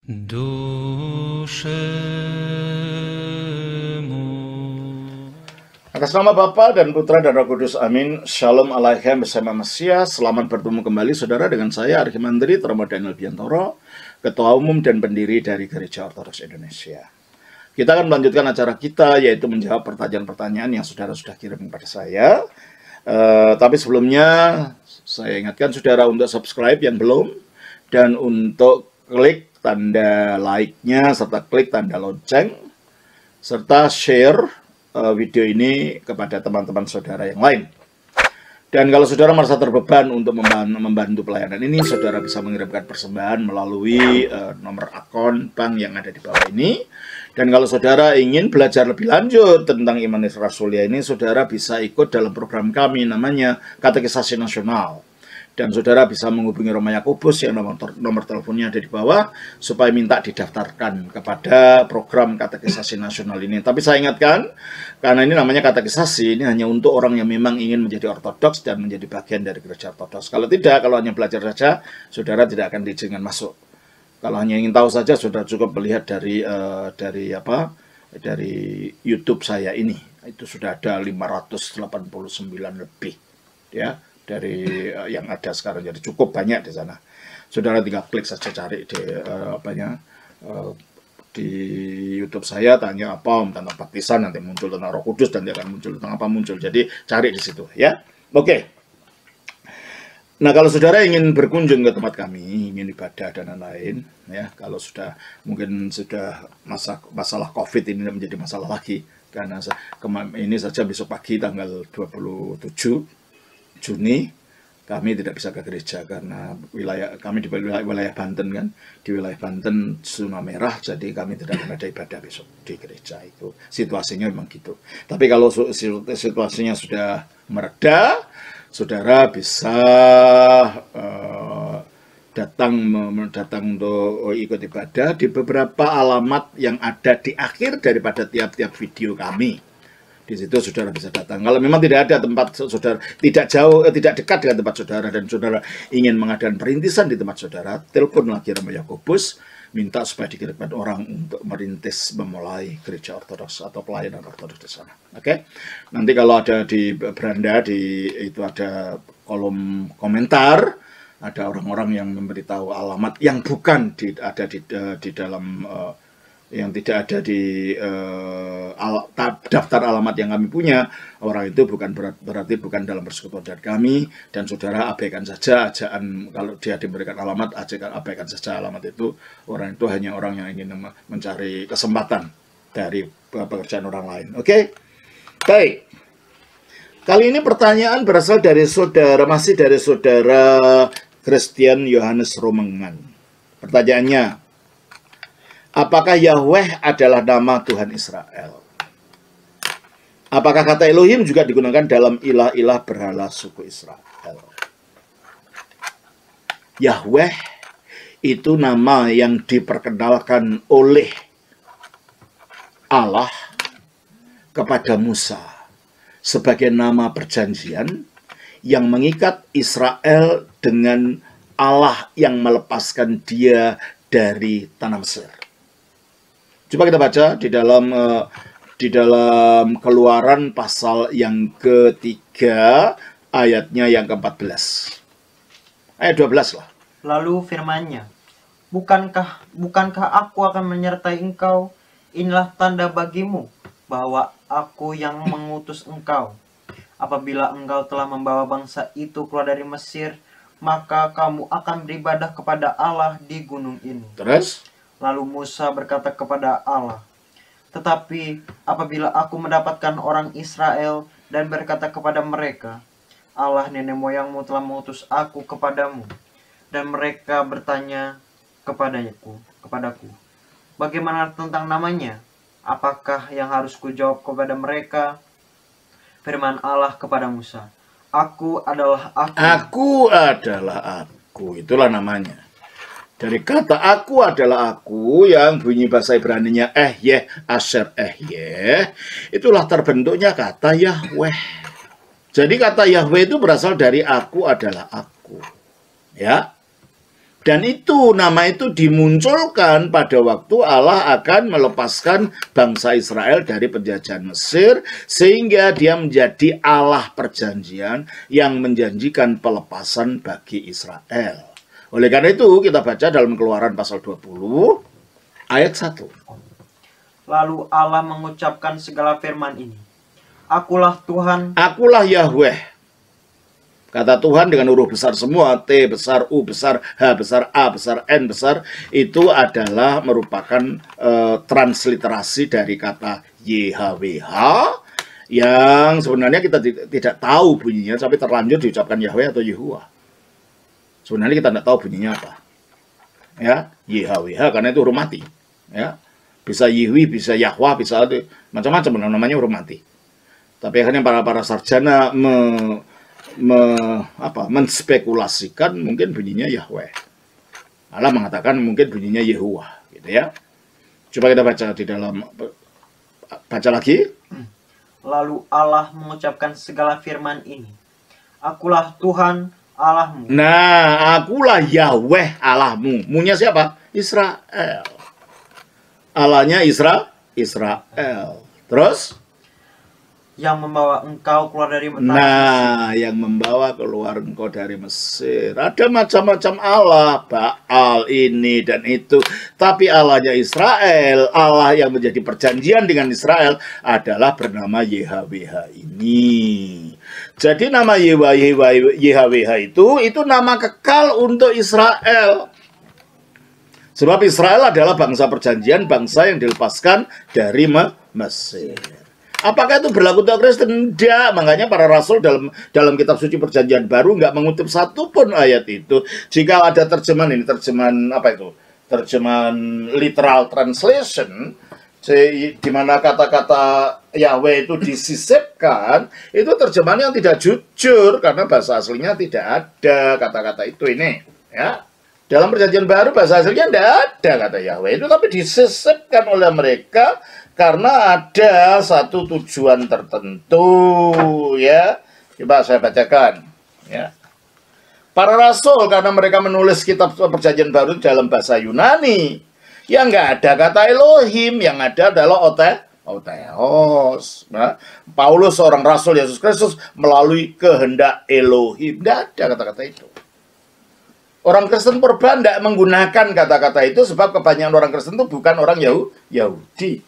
Atas nama Bapa dan Putra dan Roh Kudus, amin. Shalom alaikum bersama Mesias. Selamat bertemu kembali saudara dengan saya Archimandri Romo Daniel Biantoro, Ketua Umum dan Pendiri dari Gereja Ortodoks Indonesia. Kita akan melanjutkan acara kita, yaitu menjawab pertanyaan-pertanyaan yang saudara sudah kirim kepada saya. Tapi sebelumnya saya ingatkan saudara untuk subscribe yang belum, dan untuk klik tanda like-nya, serta klik tanda lonceng, serta share video ini kepada teman-teman saudara yang lain. Dan kalau saudara merasa terbeban untuk membantu pelayanan ini, saudara bisa mengirimkan persembahan melalui nomor akun bank yang ada di bawah ini. Dan kalau saudara ingin belajar lebih lanjut tentang iman Rasulia ini, saudara bisa ikut dalam program kami namanya Katekisasi Nasional. Dan saudara bisa menghubungi Romo Yakobus yang nomor teleponnya ada di bawah, supaya minta didaftarkan kepada program Katekisasi Nasional ini. Tapi saya ingatkan, karena ini namanya katekisasi, ini hanya untuk orang yang memang ingin menjadi ortodoks dan menjadi bagian dari gereja ortodoks. Kalau tidak, kalau hanya belajar saja, saudara tidak akan diizinkan masuk. Kalau hanya ingin tahu saja, saudara cukup melihat dari YouTube saya ini. Itu sudah ada 589 lebih, ya, dari yang ada sekarang. Jadi cukup banyak di sana. Saudara tinggal klik saja, cari di di YouTube saya, tanya apa tentang baptisan, nanti muncul tentang Roh Kudus, dan dia akan muncul tentang apa muncul. Jadi cari di situ, ya. Oke. Nah, kalau saudara ingin berkunjung ke tempat kami, ingin ibadah dan lain-lain, ya, kalau mungkin sudah masalah COVID ini menjadi masalah lagi, karena ini saja besok pagi tanggal 27 Juni kami tidak bisa ke gereja karena kami di wilayah Banten, kan, di wilayah Banten zona merah, jadi kami tidak ada ibadah besok di gereja. Itu situasinya memang gitu. Tapi kalau situasinya sudah mereda, saudara bisa datang untuk ikut ibadah di beberapa alamat yang ada di akhir daripada tiap-tiap video kami. Di situ saudara bisa datang. Kalau memang tidak ada tempat saudara, tidak dekat dengan tempat saudara, dan saudara ingin mengadakan perintisan di tempat saudara, telepon lagi Romo Yakobus, minta supaya dikirimkan orang untuk merintis memulai gereja ortodoks atau pelayanan ortodoks di sana. Oke? Nanti kalau ada di beranda, itu ada kolom komentar, ada orang-orang yang memberitahu alamat yang bukan ada di dalam yang tidak ada di daftar alamat yang kami punya. Orang itu berarti bukan dalam persekutuan dari kami, dan saudara abaikan saja ajaan. Kalau dia diberikan alamat, abaikan saja alamat itu. Orang itu hanya orang yang ingin mencari kesempatan dari pekerjaan orang lain. Oke? Baik. Kali ini pertanyaan berasal dari masih dari saudara Christian Yohanes Romengan. Pertanyaannya, apakah Yahweh adalah nama Tuhan Israel? Apakah kata Elohim juga digunakan dalam ilah-ilah berhala suku Israel? Yahweh itu nama yang diperkenalkan oleh Allah kepada Musa sebagai nama perjanjian yang mengikat Israel dengan Allah yang melepaskan dia dari tanah Mesir. Coba kita baca di dalam Keluaran pasal yang ketiga, ayatnya yang ke-14. Ayat 12 lah. Lalu firman-Nya, bukankah aku akan menyertai engkau? Inilah tanda bagimu bahwa aku yang mengutus engkau. Apabila engkau telah membawa bangsa itu keluar dari Mesir, maka kamu akan beribadah kepada Allah di gunung ini. Terus? Lalu Musa berkata kepada Allah, tetapi apabila aku mendapatkan orang Israel dan berkata kepada mereka, Allah nenek moyangmu telah mengutus aku kepadamu, dan mereka bertanya kepadaku, bagaimana tentang namanya? Apakah yang harus kujawab kepada mereka? Firman Allah kepada Musa, Aku adalah aku. Aku adalah aku, itulah namanya. Dari kata aku adalah aku yang bunyi bahasa Ibraninya Ehyeh, Asher Ehyeh, itulah terbentuknya kata Yahweh. Jadi kata Yahweh itu berasal dari aku adalah aku. Ya. Dan itu nama itu dimunculkan pada waktu Allah akan melepaskan bangsa Israel dari penjajahan Mesir, sehingga dia menjadi Allah perjanjian yang menjanjikan pelepasan bagi Israel. Oleh karena itu kita baca dalam Keluaran pasal 20 ayat 1. Lalu Allah mengucapkan segala firman ini. Akulah Tuhan, Akulah Yahweh. Kata Tuhan dengan huruf besar semua, T besar, U besar, H besar, A besar, N besar, itu adalah merupakan transliterasi dari kata YHWH, yang sebenarnya kita tidak tahu bunyinya, tapi terlanjur diucapkan Yahweh atau Yehuwa. Sebenarnya kita tidak tahu bunyinya apa. Ya, YHWH, karena itu huruf mati. Ya, bisa Yihwi, bisa Yahweh, bisa macam-macam namanya huruf mati. Tapi akhirnya para sarjana menspekulasikan mungkin bunyinya Yahweh. Allah mengatakan mungkin bunyinya Yehuwa, gitu ya. Coba kita baca di dalam, baca lagi. Lalu Allah mengucapkan segala firman ini. Akulah Tuhan Allahmu. Nah, akulah Yahweh Allahmu. Munya siapa? Israel. Allahnya Israel. Terus? Yang membawa engkau keluar dari Mesir. Nah, yang membawa keluar engkau dari Mesir. Ada macam-macam Allah, Baal ini dan itu. Tapi Allahnya Israel, Allah yang menjadi perjanjian dengan Israel adalah bernama YHWH ini. Jadi nama YHWH itu nama kekal untuk Israel. Sebab Israel adalah bangsa perjanjian, bangsa yang dilepaskan dari Mesir. Apakah itu berlaku untuk Kristen? Tidak. Makanya para rasul dalam kitab suci perjanjian baru nggak mengutip satu pun ayat itu. Jika ada terjemahan ini, terjemahan apa itu? Terjemahan literal translation, di mana kata-kata Yahweh itu disisipkan, itu terjemahan yang tidak jujur karena bahasa aslinya tidak ada kata-kata itu ini. Ya, dalam perjanjian baru bahasa aslinya tidak ada kata Yahweh itu, tapi disisipkan oleh mereka. Karena ada satu tujuan tertentu, ya. Coba saya bacakan, ya. Para rasul karena mereka menulis kitab perjanjian baru dalam bahasa Yunani, yang nggak ada kata Elohim, yang ada adalah Otheos. Nah, Paulus seorang rasul Yesus Kristus melalui kehendak Elohim, nggak ada kata-kata itu. Orang Kristen purba tidak menggunakan kata-kata itu sebab kebanyakan orang Kristen itu bukan orang Yahudi.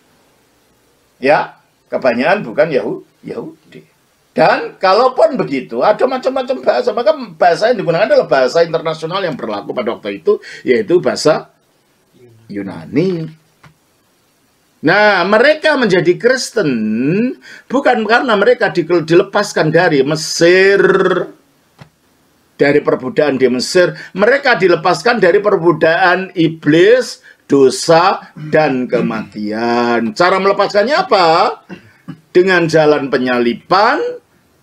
Ya, kebanyakan bukan Yahudi. Dan kalaupun begitu, ada macam-macam bahasa. Maka bahasa yang digunakan adalah bahasa internasional yang berlaku pada waktu itu, yaitu bahasa Yunani. Nah, mereka menjadi Kristen bukan karena mereka dilepaskan dari Mesir, dari perbudakan di Mesir. Mereka dilepaskan dari perbudakan iblis, dosa, dan kematian. Cara melepaskannya apa? Dengan jalan penyalipan,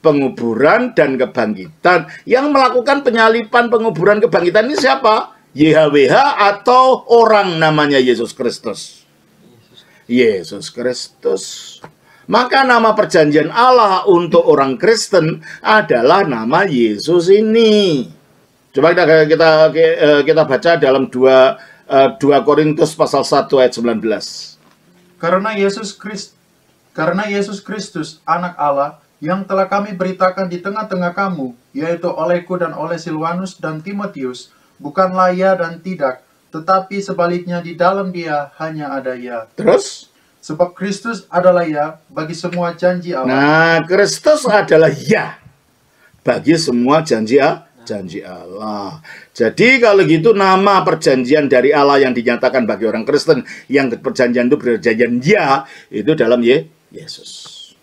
penguburan, dan kebangkitan. Yang melakukan penyalipan, penguburan, kebangkitan ini siapa? YHWH atau orang namanya Yesus Kristus? Yesus Kristus. Maka nama perjanjian Allah untuk orang Kristen adalah nama Yesus ini. Coba kita baca dalam 2 Korintus pasal 1 ayat 19. Karena Yesus Kristus anak Allah yang telah kami beritakan di tengah-tengah kamu, yaitu olehku dan oleh Silwanus dan Timotius, bukanlah ya dan tidak, tetapi sebaliknya di dalam dia hanya ada ya. Terus? Sebab Kristus adalah ya bagi semua janji Allah. Nah, Kristus adalah ya bagi semua janji Allah. Jadi kalau gitu nama perjanjian dari Allah yang dinyatakan bagi orang Kristen, yang perjanjian itu perjanjian ya, itu dalam Yesus.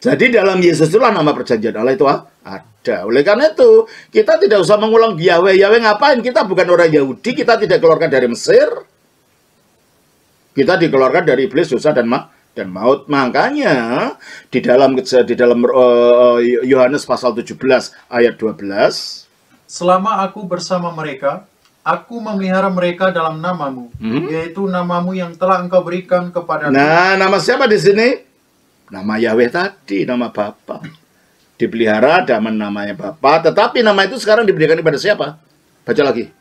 Jadi dalam Yesus itulah nama perjanjian Allah itu ada. Oleh karena itu, kita tidak usah mengulang Yahweh. Yahweh ngapain? Kita bukan orang Yahudi, kita tidak keluarkan dari Mesir. Kita dikeluarkan dari iblis, dosa, dan maut. Makanya di dalam Yohanes pasal 17 ayat 12, selama aku bersama mereka, aku memelihara mereka dalam namamu, yaitu namamu yang telah engkau berikan kepada. Nah, nama siapa di sini? Nama Yahweh tadi, nama Bapa. Dipelihara dengan namanya Bapa, tetapi nama itu sekarang diberikan kepada siapa? Baca lagi.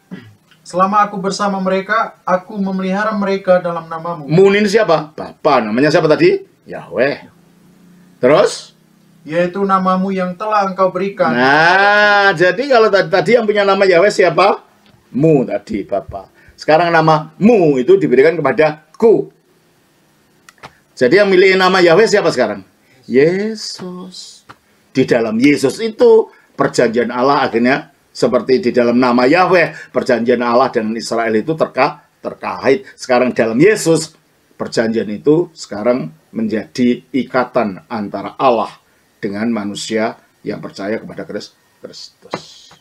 Selama aku bersama mereka, aku memelihara mereka dalam namamu. Mun ini siapa? Bapa. Namanya siapa tadi? Yahweh. Terus? Yaitu namamu yang telah engkau berikan. Nah, jadi kalau tadi yang punya nama Yahweh siapa? Mu tadi, Bapa. Sekarang nama mu itu diberikan kepada ku. Jadi yang milih nama Yahweh siapa sekarang? Yesus. Di dalam Yesus itu perjanjian Allah akhirnya seperti di dalam nama Yahweh, perjanjian Allah dengan Israel itu terkait. Sekarang dalam Yesus, perjanjian itu sekarang menjadi ikatan antara Allah dengan manusia yang percaya kepada Kristus.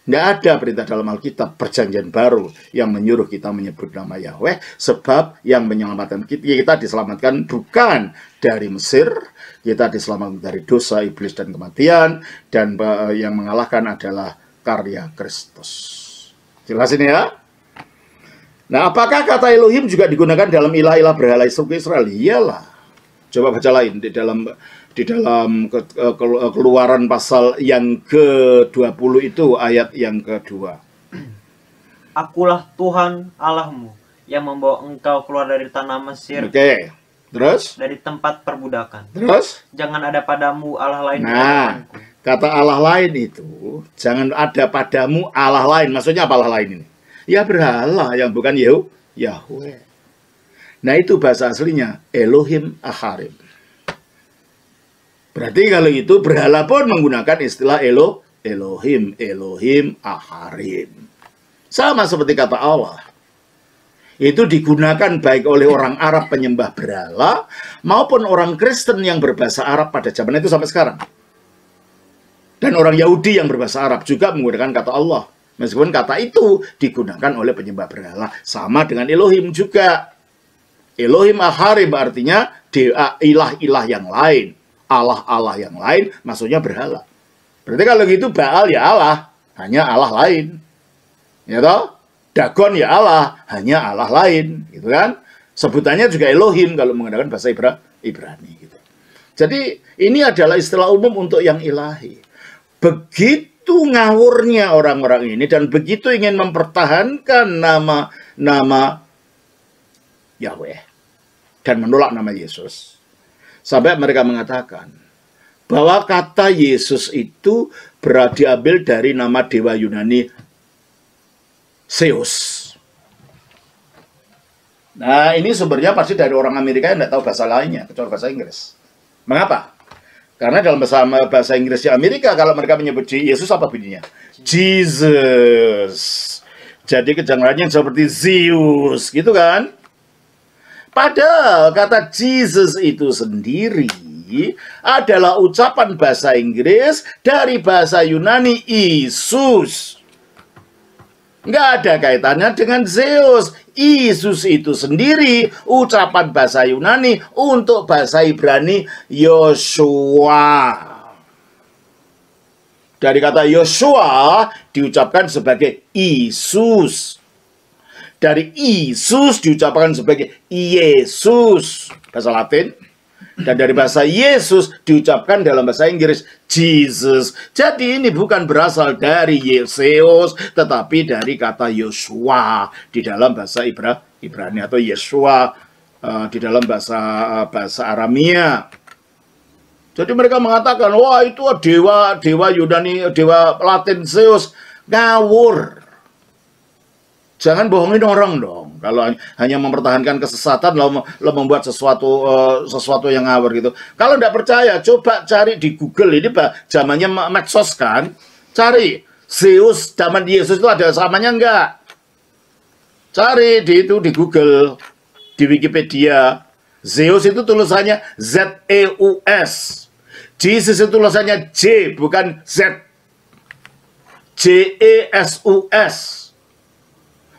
Tidak ada perintah dalam Alkitab perjanjian baru yang menyuruh kita menyebut nama Yahweh, sebab yang menyelamatkan kita diselamatkan bukan dari Mesir, kita diselamatkan dari dosa, iblis, dan kematian, dan yang mengalahkan adalah karya Kristus. Jelas ini ya? Nah, apakah kata Elohim juga digunakan dalam ilah-ilah berhala suku Israel? Iyalah. Coba baca lain di dalam Keluaran pasal yang ke-20 itu ayat yang kedua. Akulah Tuhan Allahmu yang membawa engkau keluar dari tanah Mesir. Oke. Terus? Dari tempat perbudakan. Terus? Jangan ada padamu Allah lain. Nah, kata Allah lain itu, jangan ada padamu Allah lain. Maksudnya apa Allah lain ini? Ya berhala yang bukan Yahweh. Nah, itu bahasa aslinya Elohim Aharim. Berarti kalau itu berhala pun menggunakan istilah Elohim Aharim. Sama seperti kata Allah. Itu digunakan baik oleh orang Arab penyembah berhala maupun orang Kristen yang berbahasa Arab pada zaman itu sampai sekarang. Dan orang Yahudi yang berbahasa Arab juga menggunakan kata Allah. Meskipun kata itu digunakan oleh penyembah berhala. Sama dengan Elohim juga. Elohim Aharim artinya ilah-ilah yang lain. Allah-Allah yang lain, maksudnya berhala. Berarti kalau gitu Baal ya Allah, hanya Allah lain. Ya toh? Dagon ya Allah, hanya Allah lain, gitu kan? Sebutannya juga Elohim kalau menggunakan bahasa Ibrani gitu. Jadi ini adalah istilah umum untuk yang ilahi. Begitu ngawurnya orang-orang ini dan begitu ingin mempertahankan nama Yahweh dan menolak nama Yesus. Sampai mereka mengatakan bahwa kata Yesus itu diambil dari nama dewa Yunani Zeus. Nah, ini sumbernya pasti dari orang Amerika yang tidak tahu bahasa lainnya, kecuali bahasa Inggris. Mengapa? Karena dalam bahasa Inggrisnya Amerika, kalau mereka menyebut Yesus, apa bunyinya? Jesus. Jadi kedengarannya seperti Zeus, gitu kan? Padahal kata Jesus itu sendiri adalah ucapan bahasa Inggris dari bahasa Yunani Isus. Nggak ada kaitannya dengan Zeus. Isus itu sendiri ucapan bahasa Yunani untuk bahasa Ibrani Yosua. Dari kata Yosua diucapkan sebagai Isus. Dari Isus diucapkan sebagai Yesus, bahasa Latin. Dan dari bahasa Yesus diucapkan dalam bahasa Inggris Jesus. Jadi ini bukan berasal dari Yesus, tetapi dari kata Yosua di dalam bahasa Ibrani atau Yeshua di dalam bahasa Aramia. Jadi mereka mengatakan, wah itu dewa Yunani, dewa Latin Zeus. Ngawur. Jangan bohongin orang dong. Kalau hanya mempertahankan kesesatan, lo membuat sesuatu yang ngawur gitu. Kalau tidak percaya, coba cari di Google. Ini zamannya medsos kan. Cari Zeus zaman Yesus itu ada samanya enggak? Cari di Google, di Wikipedia. Zeus itu tulisannya Z-E-U-S. Jesus itu tulisannya J, bukan Z. J-E-S-U-S.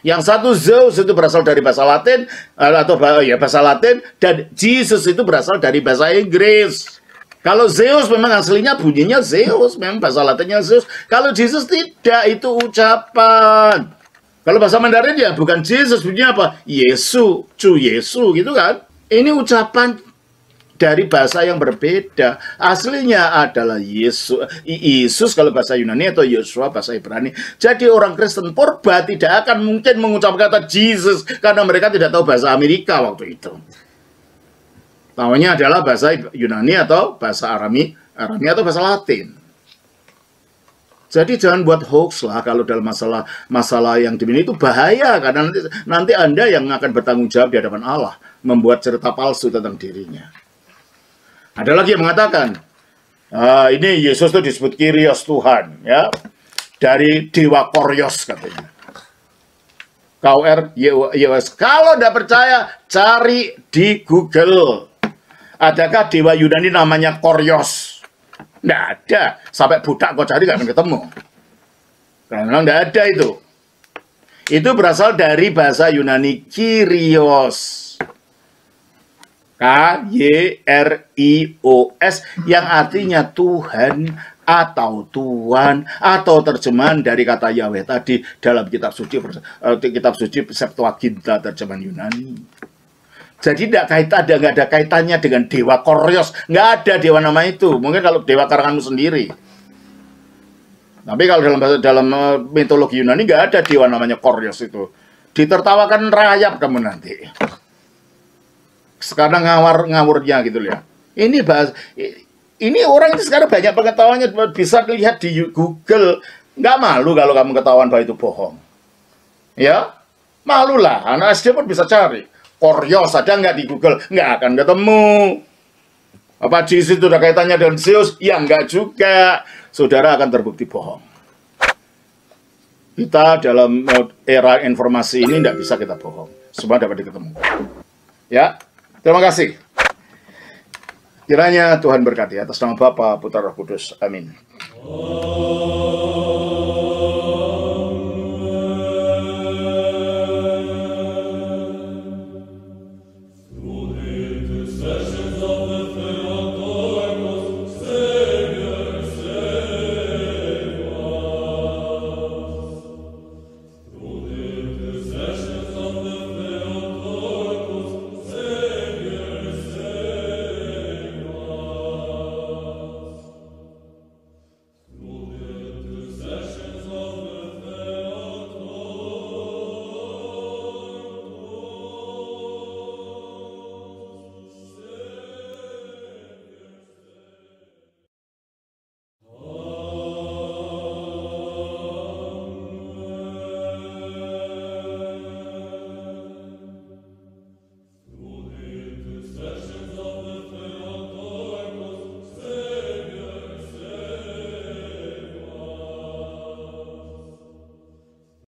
Yang satu Zeus itu berasal dari bahasa Latin atau bahasa Latin, dan Jesus itu berasal dari bahasa Inggris. Kalau Zeus memang aslinya bunyinya Zeus, memang bahasa Latinnya Zeus. Kalau Jesus tidak, itu ucapan. Kalau bahasa Mandarin ya bukan Jesus, bunyinya apa? Yesu, Cu Yesu gitu kan. Ini ucapan dari bahasa yang berbeda. Aslinya adalah Yesus kalau bahasa Yunani, atau Yosua bahasa Ibrani. Jadi orang Kristen purba tidak akan mungkin mengucapkan kata Jesus karena mereka tidak tahu bahasa Amerika waktu itu. Tahunya adalah bahasa Yunani atau bahasa Arami atau bahasa Latin. Jadi jangan buat hoax lah kalau dalam masalah yang demikian, itu bahaya karena nanti Anda yang akan bertanggung jawab di hadapan Allah membuat cerita palsu tentang dirinya. Ada lagi yang mengatakan ini Yesus itu disebut Kyrios, Tuhan, ya, dari dewa Koryos katanya. KOR-YOS. Kalau tidak percaya, cari di Google. Adakah dewa Yunani namanya Koryos? Nggak ada. Sampai budak kau cari nggak akan ketemu. Karena memang nggak ada itu. Itu berasal dari bahasa Yunani Kyrios. K-Y-R-I-O-S, yang artinya Tuhan atau Tuhan, atau terjemahan dari kata Yahweh tadi dalam kitab suci Septuaginta terjemahan Yunani. Jadi nggak ada kaitannya dengan dewa Koryos. Nggak ada dewa nama itu. Mungkin kalau dewa karanganmu sendiri. Tapi kalau dalam mitologi Yunani nggak ada dewa namanya Koryos itu. Ditertawakan rayap kamu nanti. Sekarang ngawurnya gitu ya. Ini orang itu sekarang banyak pengetahuannya, bisa dilihat di Google. Nggak malu kalau kamu ketahuan bahwa itu bohong. Ya, malulah. Anak SD pun bisa cari. Koryos ada nggak di Google? Nggak akan ketemu. Apa Jesus itu ada kaitannya dengan Zeus? Ya nggak juga. Saudara akan terbukti bohong. Kita dalam era informasi ini nggak bisa kita bohong. Semua dapat diketemu. Ya, terima kasih. Kiranya Tuhan berkati atas nama Bapa, Putra, Roh Kudus. Amin.